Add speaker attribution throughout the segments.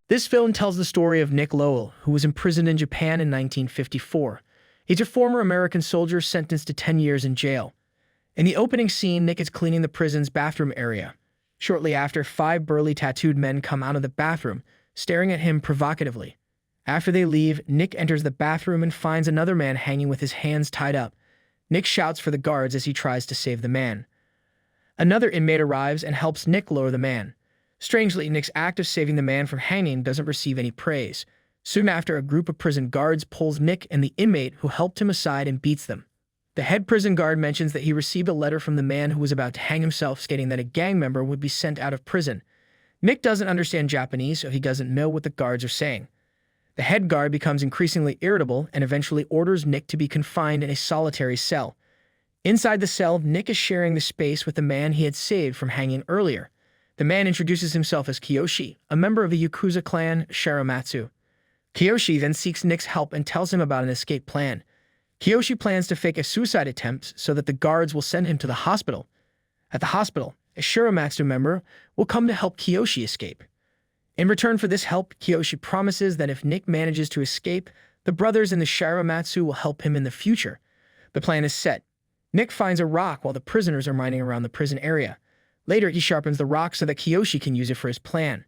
Speaker 1: This film tells the story of Nick Lowell, who was imprisoned in Japan in 1954. He's a former American soldier sentenced to 10 years in jail. In the opening scene, Nick is cleaning the prison's bathroom area. Shortly after, 5 burly tattooed men come out of the bathroom, staring at him provocatively. After they leave, Nick enters the bathroom and finds another man hanging with his hands tied up. Nick shouts for the guards as he tries to save the man. Another inmate arrives and helps Nick lower the man. Strangely, Nick's act of saving the man from hanging doesn't receive any praise. Soon after, a group of prison guards pulls Nick and the inmate who helped him aside and beats them. The head prison guard mentions that he received a letter from the man who was about to hang himself stating that a gang member would be sent out of prison. Nick doesn't understand Japanese, so he doesn't know what the guards are saying. The head guard becomes increasingly irritable and eventually orders Nick to be confined in a solitary cell. Inside the cell, Nick is sharing the space with the man he had saved from hanging earlier. The man introduces himself as Kiyoshi, a member of the Yakuza clan, Shiramatsu. Kiyoshi then seeks Nick's help and tells him about an escape plan. Kiyoshi plans to fake a suicide attempt so that the guards will send him to the hospital. At the hospital, a Shiramatsu member will come to help Kiyoshi escape. In return for this help, Kiyoshi promises that if Nick manages to escape, the brothers in the Shiramatsu will help him in the future. The plan is set. Nick finds a rock while the prisoners are mining around the prison area. Later, he sharpens the rock so that Kiyoshi can use it for his plan.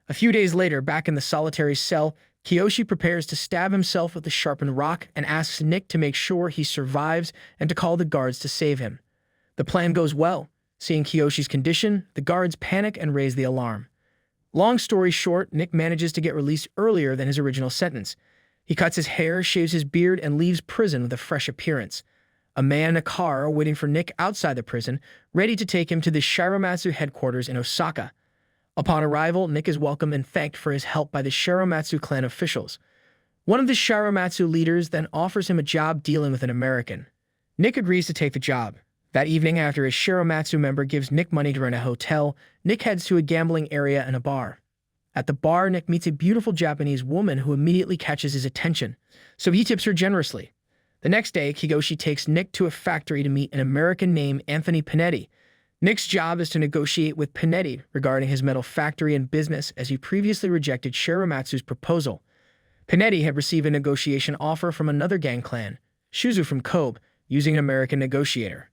Speaker 1: A few days later, back in the solitary cell, Kiyoshi prepares to stab himself with the sharpened rock and asks Nick to make sure he survives and to call the guards to save him. The plan goes well. Seeing Kiyoshi's condition, the guards panic and raise the alarm. Long story short, Nick manages to get released earlier than his original sentence. He cuts his hair, shaves his beard, and leaves prison with a fresh appearance. A man in a car are waiting for Nick outside the prison, ready to take him to the Shiramatsu headquarters in Osaka. Upon arrival, Nick is welcomed and thanked for his help by the Shiramatsu clan officials. One of the Shiramatsu leaders then offers him a job dealing with an American. Nick agrees to take the job. That evening, after a Shiramatsu member gives Nick money to rent a hotel, Nick heads to a gambling area and a bar. At the bar, Nick meets a beautiful Japanese woman who immediately catches his attention, so he tips her generously. The next day, Kiyoshi takes Nick to a factory to meet an American named Anthony Panetti. Nick's job is to negotiate with Panetti regarding his metal factory and business as he previously rejected Shiramatsu's proposal. Panetti had received a negotiation offer from another gang clan, Shuzu from Kobe, using an American negotiator.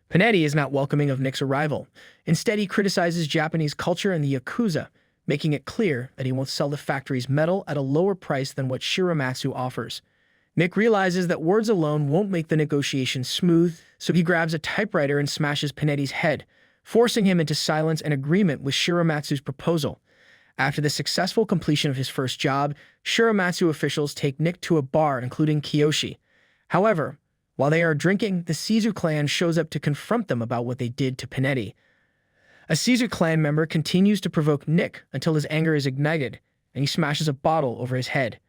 Speaker 1: Panetti is not welcoming of Nick's arrival. Instead, he criticizes Japanese culture and the Yakuza, making it clear that he won't sell the factory's metal at a lower price than what Shiramatsu offers. Nick realizes that words alone won't make the negotiation smooth, so he grabs a typewriter and smashes Panetti's head, forcing him into silence and agreement with Shiramatsu's proposal. After the successful completion of his first job, Shiramatsu officials take Nick to a bar, including Kiyoshi. However, while they are drinking, the Shizu clan shows up to confront them about what they did to Panetti. A Shizu clan member continues to provoke Nick until his anger is ignited, and he smashes a bottle over his head.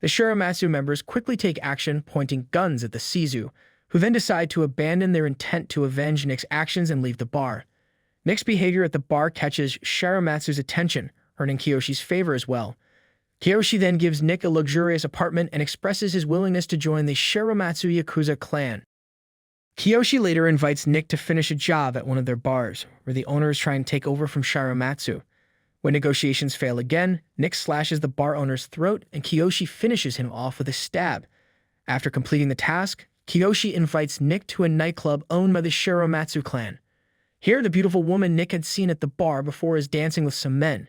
Speaker 1: The Shiramatsu members quickly take action, pointing guns at the Shizu, who then decide to abandon their intent to avenge Nick's actions and leave the bar. Nick's behavior at the bar catches Shiramatsu's attention, earning Kiyoshi's favor as well. Kiyoshi then gives Nick a luxurious apartment and expresses his willingness to join the Shiramatsu Yakuza clan. Kiyoshi later invites Nick to finish a job at one of their bars, where the owners try and take over from Shiramatsu. When negotiations fail again, Nick slashes the bar owner's throat and Kiyoshi finishes him off with a stab. After completing the task, Kiyoshi invites Nick to a nightclub owned by the Shiramatsu clan. Here, the beautiful woman Nick had seen at the bar before is dancing with some men.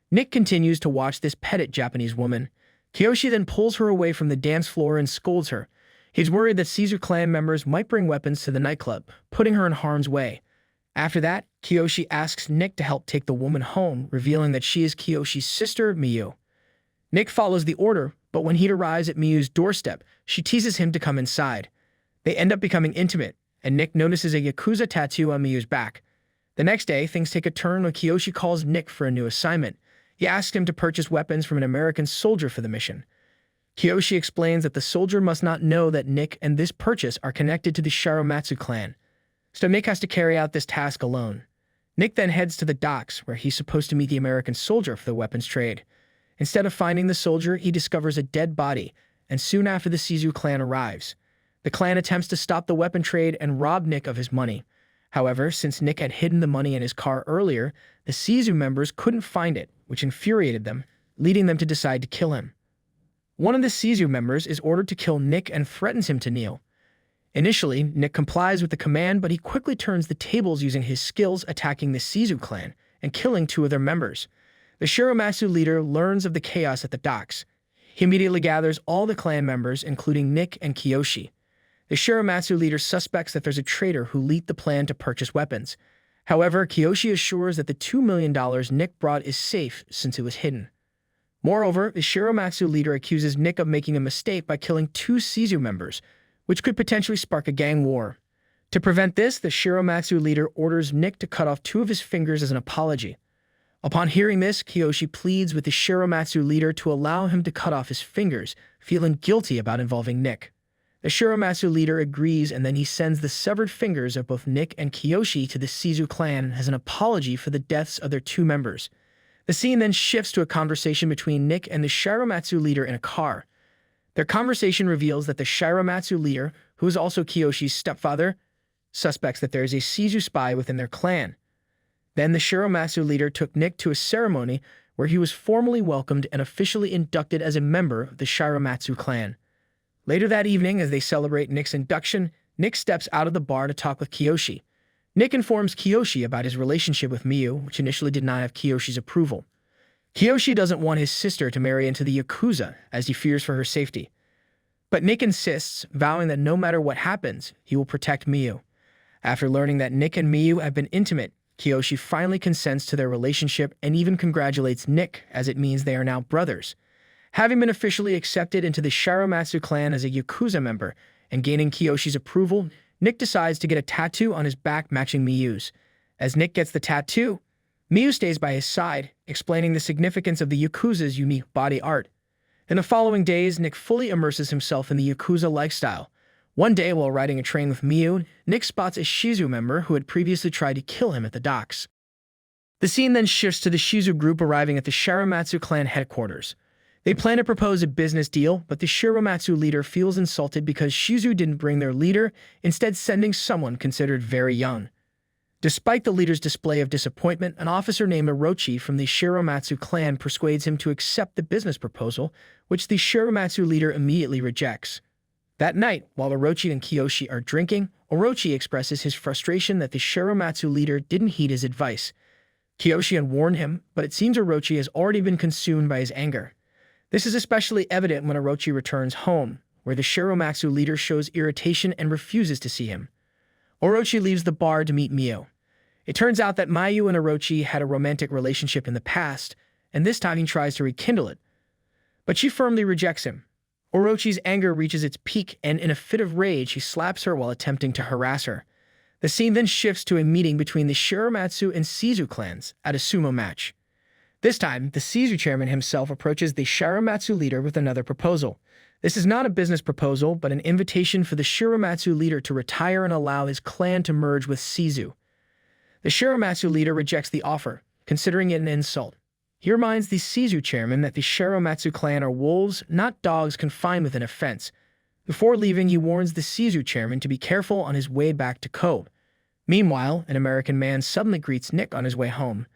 Speaker 1: Nick continues to watch this petted Japanese woman. Kiyoshi then pulls her away from the dance floor and scolds her. He's worried that Shizu clan members might bring weapons to the nightclub, putting her in harm's way. After that, Kiyoshi asks Nick to help take the woman home, revealing that she is Kiyoshi's sister, Miyu. Nick follows the order, but when he arrives at Miyu's doorstep, she teases him to come inside. They end up becoming intimate, and Nick notices a Yakuza tattoo on Miyu's back. The next day, things take a turn when Kiyoshi calls Nick for a new assignment. He asks him to purchase weapons from an American soldier for the mission. Kiyoshi explains that the soldier must not know that Nick and this purchase are connected to the Shiramatsu clan, so Nick has to carry out this task alone. Nick then heads to the docks, where he's supposed to meet the American soldier for the weapons trade. Instead of finding the soldier, he discovers a dead body, and soon after the Shizu clan arrives. The clan attempts to stop the weapon trade and rob Nick of his money. However, since Nick had hidden the money in his car earlier, the Shizu members couldn't find it, which infuriated them, leading them to decide to kill him. One of the Sisu members is ordered to kill Nick and threatens him to kneel. Initially, Nick complies with the command, but he quickly turns the tables using his skills, attacking the Sisu clan and killing 2 of their members. The Shiramatsu leader learns of the chaos at the docks. He immediately gathers all the clan members, including Nick and Kiyoshi. The Shiramatsu leader suspects that there's a traitor who leaked the plan to purchase weapons. However, Kiyoshi assures that the $2 million Nick brought is safe since it was hidden. Moreover, the Shiramatsu leader accuses Nick of making a mistake by killing 2 Sisu members, which could potentially spark a gang war. To prevent this, the Shiramatsu leader orders Nick to cut off 2 of his fingers as an apology. Upon hearing this, Kiyoshi pleads with the Shiramatsu leader to allow him to cut off his fingers, feeling guilty about involving Nick. The Shiramatsu leader agrees, and then he sends the severed fingers of both Nick and Kiyoshi to the Sisu clan as an apology for the deaths of their 2 members. The scene then shifts to a conversation between Nick and the Shiramatsu leader in a car. Their conversation reveals that the Shiramatsu leader, who is also Kiyoshi's stepfather, suspects that there is a Sisu spy within their clan. Then the Shiramatsu leader took Nick to a ceremony where he was formally welcomed and officially inducted as a member of the Shiramatsu clan. Later that evening, as they celebrate Nick's induction, Nick steps out of the bar to talk with Kiyoshi. Nick informs Kiyoshi about his relationship with Miyu, which initially did not have Kiyoshi's approval. Kiyoshi doesn't want his sister to marry into the Yakuza, as he fears for her safety. But Nick insists, vowing that no matter what happens, he will protect Miyu. After learning that Nick and Miyu have been intimate, Kiyoshi finally consents to their relationship and even congratulates Nick, as it means they are now brothers. Having been officially accepted into the Shiramatsu clan as a Yakuza member and gaining Kiyoshi's approval, Nick decides to get a tattoo on his back matching Miyu's. As Nick gets the tattoo, Miyu stays by his side, explaining the significance of the Yakuza's unique body art. In the following days, Nick fully immerses himself in the Yakuza lifestyle. One day, while riding a train with Miyu, Nick spots a Shizu member who had previously tried to kill him at the docks. The scene then shifts to the Shizu group arriving at the Shiramatsu clan headquarters. They plan to propose a business deal, but the Shiramatsu leader feels insulted because Shizu didn't bring their leader, instead sending someone considered very young. Despite the leader's display of disappointment, an officer named Orochi from the Shiramatsu clan persuades him to accept the business proposal, which the Shiramatsu leader immediately rejects. That night, while Orochi and Kiyoshi are drinking, Orochi expresses his frustration that the Shiramatsu leader didn't heed his advice. Kiyoshi had warned him, but it seems Orochi has already been consumed by his anger. This is especially evident when Orochi returns home, where the Shiramatsu leader shows irritation and refuses to see him. Orochi leaves the bar to meet Miyu. It turns out that Miyu and Orochi had a romantic relationship in the past, and this time he tries to rekindle it. But she firmly rejects him. Orochi's anger reaches its peak, and in a fit of rage, he slaps her while attempting to harass her. The scene then shifts to a meeting between the Shiramatsu and Sisu clans at a sumo match. This time, the Sisu chairman himself approaches the Shiramatsu leader with another proposal. This is not a business proposal, but an invitation for the Shiramatsu leader to retire and allow his clan to merge with Sisu. The Shiramatsu leader rejects the offer, considering it an insult. He reminds the Sisu chairman that the Shiramatsu clan are wolves, not dogs confined within a fence. Before leaving, he warns the Sisu chairman to be careful on his way back to Kobe. Meanwhile, an American man suddenly greets Nick on his way home.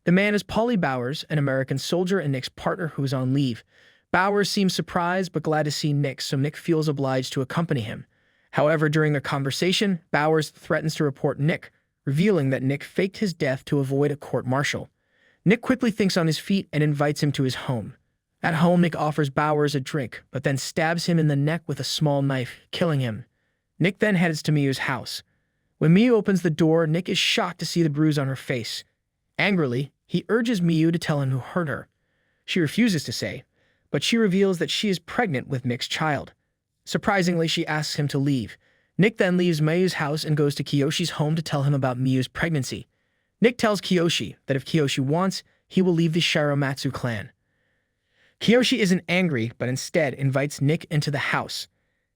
Speaker 1: The man is Polly Bowers, an American soldier and Nick's partner who is on leave. Bowers seems surprised but glad to see Nick, so Nick feels obliged to accompany him. However, during their conversation, Bowers threatens to report Nick, revealing that Nick faked his death to avoid a court-martial. Nick quickly thinks on his feet and invites him to his home. At home, Nick offers Bowers a drink, but then stabs him in the neck with a small knife, killing him. Nick then heads to Miyu's house. When Miyu opens the door, Nick is shocked to see the bruise on her face. Angrily, he urges Miyu to tell him who hurt her. She refuses to say, but she reveals that she is pregnant with Nick's child. Surprisingly, she asks him to leave. Nick then leaves Miyu's house and goes to Kiyoshi's home to tell him about Miyu's pregnancy. Nick tells Kiyoshi that if Kiyoshi wants, he will leave the Shiramatsu clan. Kiyoshi isn't angry, but instead invites Nick into the house.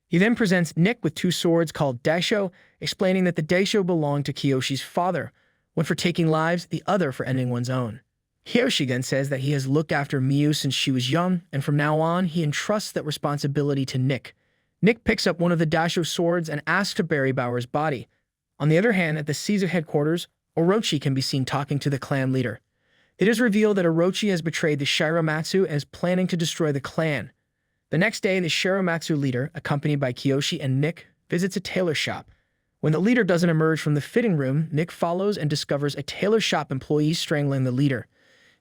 Speaker 1: He then presents Nick with 2 swords called daisho, explaining that the daisho belonged to Kiyoshi's father, one for taking lives, the other for ending one's own. Kiyoshi then says that he has looked after Miyu since she was young, and from now on, he entrusts that responsibility to Nick. Nick picks up one of the daisho swords and asks to bury Bowers' body. On the other hand, at the Sisu headquarters, Orochi can be seen talking to the clan leader. It is revealed that Orochi has betrayed the Shiramatsu and is planning to destroy the clan. The next day, the Shiramatsu leader, accompanied by Kiyoshi and Nick, visits a tailor shop. When the leader doesn't emerge from the fitting room, Nick follows and discovers a tailor shop employee strangling the leader.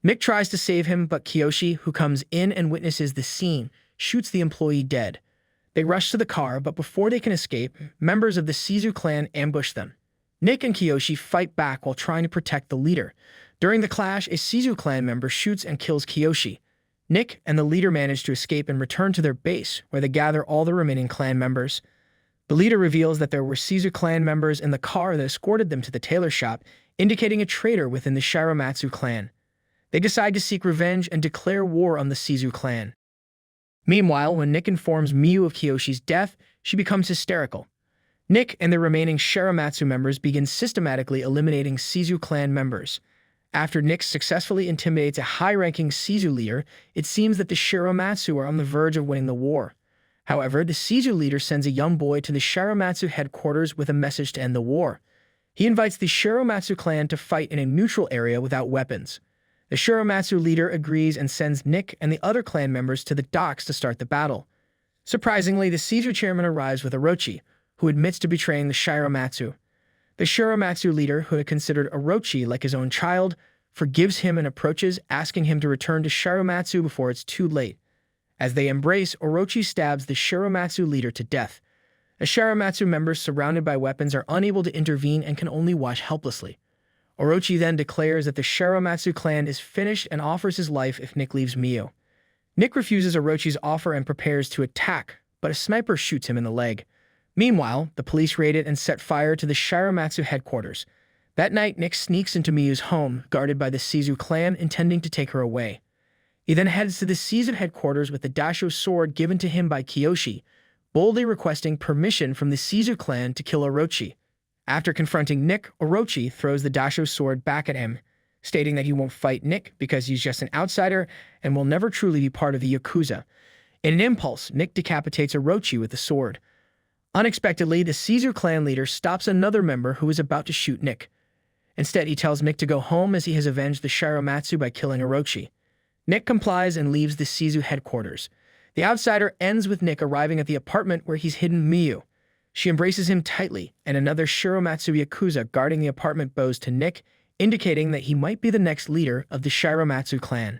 Speaker 1: Nick tries to save him, but Kiyoshi, who comes in and witnesses the scene, shoots the employee dead. They rush to the car, but before they can escape, members of the Shizu clan ambush them. Nick and Kiyoshi fight back while trying to protect the leader. During the clash, a Shizu clan member shoots and kills Kiyoshi. Nick and the leader manage to escape and return to their base, where they gather all the remaining clan members. The leader reveals that there were Shizu clan members in the car that escorted them to the tailor shop, indicating a traitor within the Shiramatsu clan. They decide to seek revenge and declare war on the Shizu clan. Meanwhile, when Nick informs Miyu of Kiyoshi's death, she becomes hysterical. Nick and the remaining Shiramatsu members begin systematically eliminating Shizu clan members. After Nick successfully intimidates a high-ranking Shizu leader, it seems that the Shiramatsu are on the verge of winning the war. However, the Shizu leader sends a young boy to the Shiramatsu headquarters with a message to end the war. He invites the Shiramatsu clan to fight in a neutral area without weapons. The Shiramatsu leader agrees and sends Nick and the other clan members to the docks to start the battle. Surprisingly, the Shizu chairman arrives with Orochi, who admits to betraying the Shiramatsu. The Shiramatsu leader, who had considered Orochi like his own child, forgives him and approaches, asking him to return to Shiramatsu before it's too late. As they embrace, Orochi stabs the Shiramatsu leader to death. The Shiramatsu members surrounded by weapons are unable to intervene and can only watch helplessly. Orochi then declares that the Shiramatsu clan is finished and offers his life if Nick leaves Miyu. Nick refuses Orochi's offer and prepares to attack, but a sniper shoots him in the leg. Meanwhile, the police raid it and set fire to the Shiramatsu headquarters. That night, Nick sneaks into Miyu's home, guarded by the Shizu clan, intending to take her away. He then heads to the Shizu headquarters with the Dasho sword given to him by Kiyoshi, boldly requesting permission from the Shizu clan to kill Orochi. After confronting Nick, Orochi throws the Dasho sword back at him, stating that he won't fight Nick because he's just an outsider and will never truly be part of the Yakuza. In an impulse, Nick decapitates Orochi with the sword. Unexpectedly, the Shizu clan leader stops another member who is about to shoot Nick. Instead, he tells Nick to go home as he has avenged the Shiramatsu by killing Orochi. Nick complies and leaves the Shizu headquarters. The outsider ends with Nick arriving at the apartment where he's hidden Miyu. She embraces him tightly, and another Shiramatsu Yakuza guarding the apartment bows to Nick, indicating that he might be the next leader of the Shiramatsu clan.